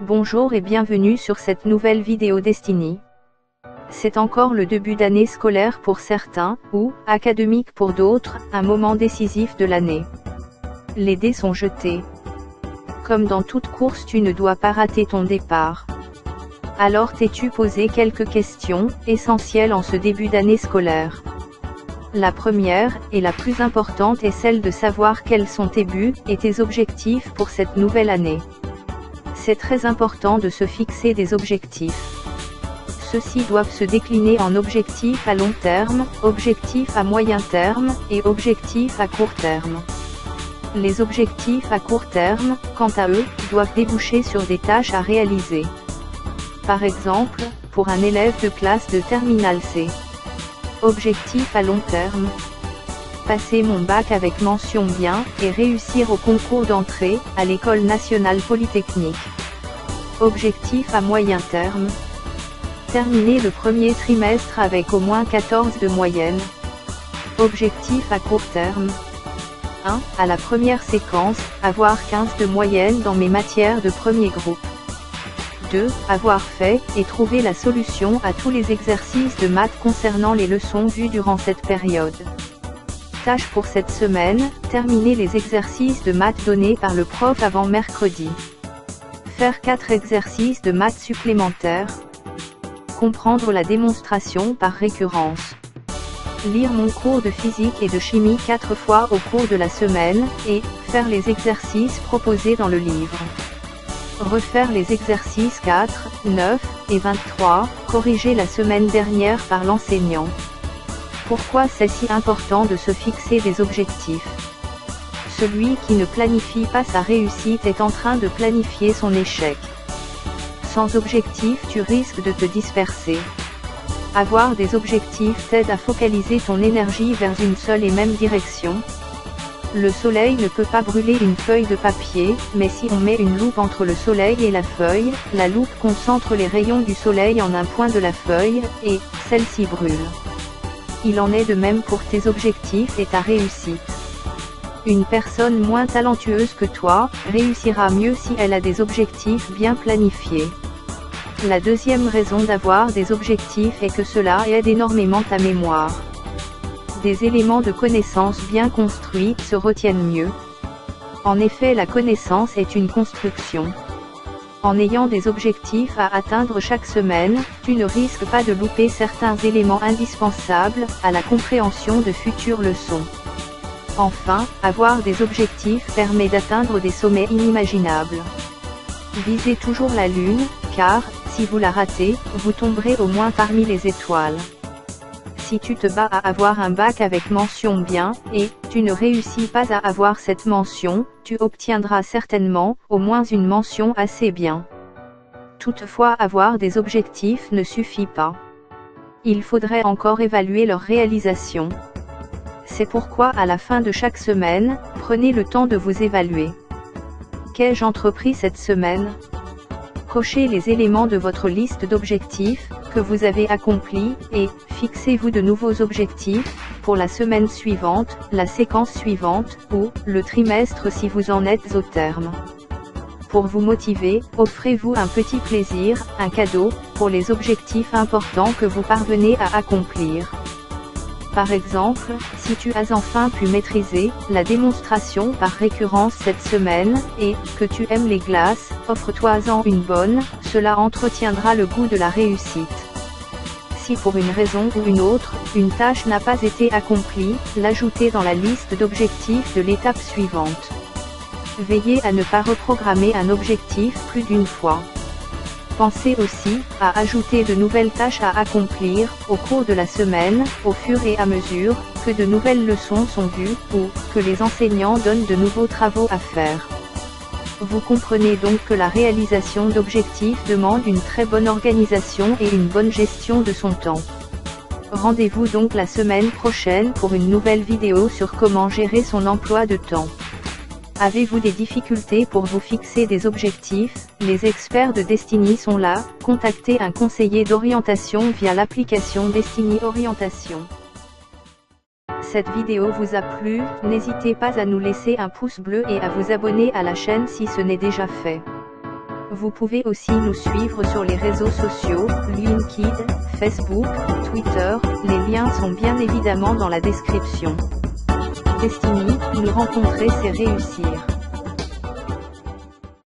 Bonjour et bienvenue sur cette nouvelle vidéo Destiny. C'est encore le début d'année scolaire pour certains, ou académique pour d'autres, un moment décisif de l'année. Les dés sont jetés. Comme dans toute course, tu ne dois pas rater ton départ. Alors t'es-tu posé quelques questions, essentielles en ce début d'année scolaire? La première, et la plus importante, est celle de savoir quels sont tes buts, et tes objectifs pour cette nouvelle année. C'est très important de se fixer des objectifs. Ceux-ci doivent se décliner en objectifs à long terme, objectifs à moyen terme, et objectifs à court terme. Les objectifs à court terme, quant à eux, doivent déboucher sur des tâches à réaliser. Par exemple, pour un élève de classe de terminale C. Objectif à long terme. Passer mon bac avec mention bien, et réussir au concours d'entrée, à l'École nationale polytechnique. Objectif à moyen terme. Terminer le premier trimestre avec au moins 14 de moyenne. Objectif à court terme. 1. À la première séquence, avoir 15 de moyenne dans mes matières de premier groupe. 2. Avoir fait, et trouvé la solution à tous les exercices de maths concernant les leçons vues durant cette période. Tâche pour cette semaine, terminer les exercices de maths donnés par le prof avant mercredi. Faire 4 exercices de maths supplémentaires. Comprendre la démonstration par récurrence. Lire mon cours de physique et de chimie 4 fois au cours de la semaine, et faire les exercices proposés dans le livre. Refaire les exercices 4, 9 et 23, corrigés la semaine dernière par l'enseignant. Pourquoi c'est si important de se fixer des objectifs? Celui qui ne planifie pas sa réussite est en train de planifier son échec. Sans objectif, tu risques de te disperser. Avoir des objectifs t'aide à focaliser ton énergie vers une seule et même direction. Le soleil ne peut pas brûler une feuille de papier, mais si on met une loupe entre le soleil et la feuille, la loupe concentre les rayons du soleil en un point de la feuille, et celle-ci brûle. Il en est de même pour tes objectifs et ta réussite. Une personne moins talentueuse que toi, réussira mieux si elle a des objectifs bien planifiés. La deuxième raison d'avoir des objectifs est que cela aide énormément ta mémoire. Des éléments de connaissance bien construits se retiennent mieux. En effet, la connaissance est une construction. En ayant des objectifs à atteindre chaque semaine, tu ne risques pas de louper certains éléments indispensables à la compréhension de futures leçons. Enfin, avoir des objectifs permet d'atteindre des sommets inimaginables. Visez toujours la Lune, car, si vous la ratez, vous tomberez au moins parmi les étoiles. Si tu te bats à avoir un bac avec mention bien, et tu ne réussis pas à avoir cette mention, tu obtiendras certainement, au moins une mention assez bien. Toutefois, avoir des objectifs ne suffit pas. Il faudrait encore évaluer leur réalisation. C'est pourquoi à la fin de chaque semaine, prenez le temps de vous évaluer. Qu'ai-je entrepris cette semaine? Cochez les éléments de votre liste d'objectifs que vous avez accomplis, et fixez-vous de nouveaux objectifs pour la semaine suivante, la séquence suivante, ou le trimestre si vous en êtes au terme. Pour vous motiver, offrez-vous un petit plaisir, un cadeau, pour les objectifs importants que vous parvenez à accomplir. Par exemple, si tu as enfin pu maîtriser la démonstration par récurrence cette semaine, et que tu aimes les glaces, offre-toi-en une bonne, cela entretiendra le goût de la réussite. Si pour une raison ou une autre, une tâche n'a pas été accomplie, l'ajouter dans la liste d'objectifs de l'étape suivante. Veillez à ne pas reprogrammer un objectif plus d'une fois. Pensez aussi à ajouter de nouvelles tâches à accomplir au cours de la semaine, au fur et à mesure que de nouvelles leçons sont vues, ou que les enseignants donnent de nouveaux travaux à faire. Vous comprenez donc que la réalisation d'objectifs demande une très bonne organisation et une bonne gestion de son temps. Rendez-vous donc la semaine prochaine pour une nouvelle vidéo sur comment gérer son emploi de temps. Avez-vous des difficultés pour vous fixer des objectifs? Les experts de Destiny sont là. Contactez un conseiller d'orientation via l'application Destiny Orientation. Cette vidéo vous a plu, n'hésitez pas à nous laisser un pouce bleu et à vous abonner à la chaîne si ce n'est déjà fait. Vous pouvez aussi nous suivre sur les réseaux sociaux, LinkedIn, Facebook, Twitter, les liens sont bien évidemment dans la description. Destiny, nous rencontrer c'est réussir.